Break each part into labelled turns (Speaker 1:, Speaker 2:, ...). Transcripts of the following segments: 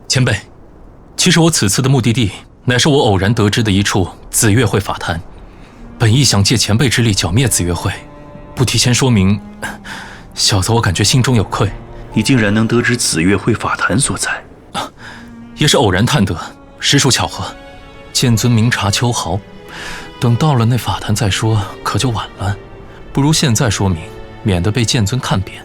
Speaker 1: 前辈，其实我此次的目的地乃是我偶然得知的一处紫月会法坛，本意想借前辈之力剿灭紫月会，不提前说明，小子我感觉心中有愧。
Speaker 2: 你竟然能得知紫月会法坛所在？
Speaker 1: 也是偶然探得，实属巧合。剑尊明察秋毫，等到了那法坛再说，可就晚了。不如现在说明，免得被剑尊看扁。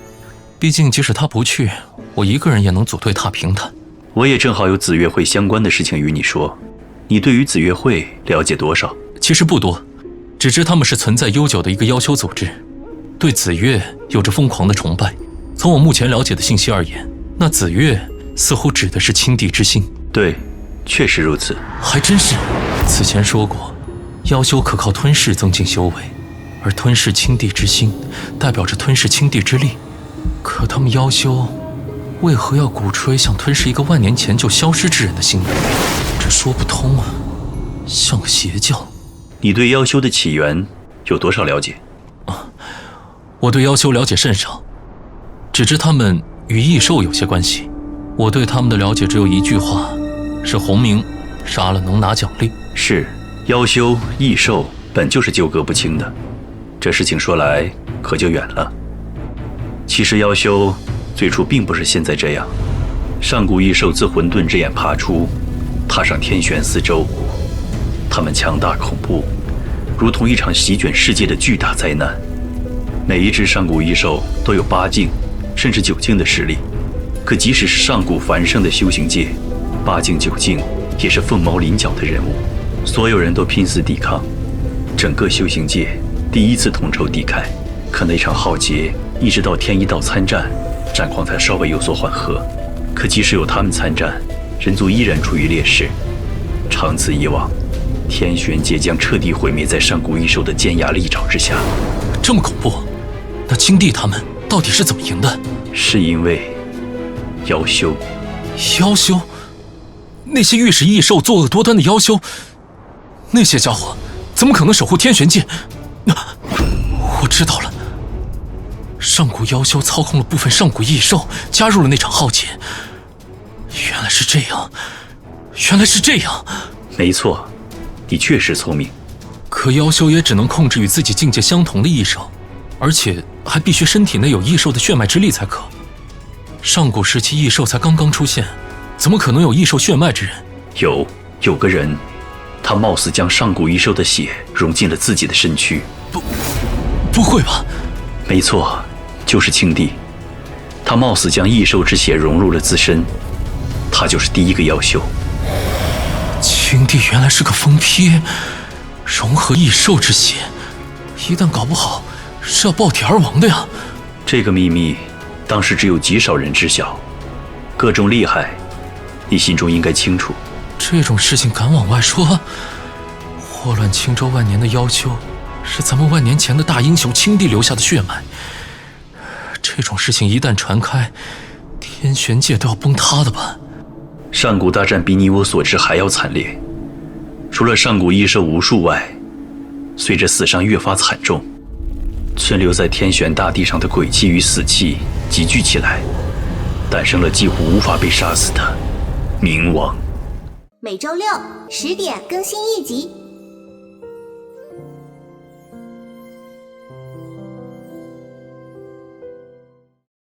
Speaker 1: 毕竟即使他不去，我一个人也能组队踏平他。
Speaker 2: 我也正好有紫月会相关的事情与你说。你对于紫月会了解多少？
Speaker 1: 其实不多，只知他们是存在悠久的一个妖修组织，对紫月有着疯狂的崇拜。从我目前了解的信息而言，那紫月似乎指的是青帝之心。
Speaker 2: 对，确实如此。
Speaker 1: 还真是。此前说过，妖修可靠吞噬增进修为，而吞噬青帝之心，代表着吞噬青帝之力。可他们妖修为何要鼓吹想吞噬一个万年前就消失之人的心呢？这说不通啊，像个邪教。
Speaker 2: 你对妖修的起源有多少了解？
Speaker 1: 我对妖修了解甚少，只知他们与异兽有些关系。我对他们的了解只有一句话，是洪明杀了能拿奖励。
Speaker 2: 是，妖修异兽本就是纠葛不清的，这事情说来可就远了。其实妖修最初并不是现在这样，上古异兽自混沌之眼爬出，踏上天玄四周，他们强大恐怖，如同一场席卷世界的巨大灾难。每一只上古异兽都有8境甚至9境的实力，可即使是上古繁盛的修行界，8境9境也是凤毛麟角的人物。所有人都拼死抵抗，整个修行界第一次同仇敌忾。可那场浩劫一直到天一道参战，战况才稍微有所缓和。可即使有他们参战，人族依然处于劣势。长此以往，天玄界将彻底毁灭在上古异兽的尖牙利爪之下。
Speaker 1: 这么恐怖，那青帝他们到底是怎么赢的？
Speaker 2: 是因为妖修。
Speaker 1: 妖修？那些御使异兽作恶多端的妖修，那些家伙怎么可能守护天玄界？我知道了，上古妖修操控了部分上古异兽，加入了那场浩劫。原来是这样，原来是这样。
Speaker 2: 没错，你确实聪明。
Speaker 1: 可妖修也只能控制与自己境界相同的异兽，而且还必须身体内有异兽的血脉之力才可。上古时期异兽才刚刚出现，怎么可能有异兽血脉之人？
Speaker 2: 有个人，他貌似将上古异兽的血融进了自己的身躯。
Speaker 1: 不会吧？
Speaker 2: 没错，就是青帝。他貌似将异兽之血融入了自身，他就是第一个妖修。
Speaker 1: 青帝原来是个疯批，融合异兽之血，一旦搞不好是要爆体而亡的呀。
Speaker 2: 这个秘密当时只有极少人知晓，各种厉害，你心中应该清楚。
Speaker 1: 这种事情敢往外说，祸乱青州万年的妖修是咱们万年前的大英雄青帝留下的血脉，这种事情一旦传开，天玄界都要崩塌的吧？
Speaker 2: 上古大战比你我所知还要惨烈，除了上古异兽无数外，随着死伤越发惨重，存留在天玄大地上的鬼气与死气集聚起来，诞生了几乎无法被杀死的冥王。
Speaker 3: 每周六10点更新一集。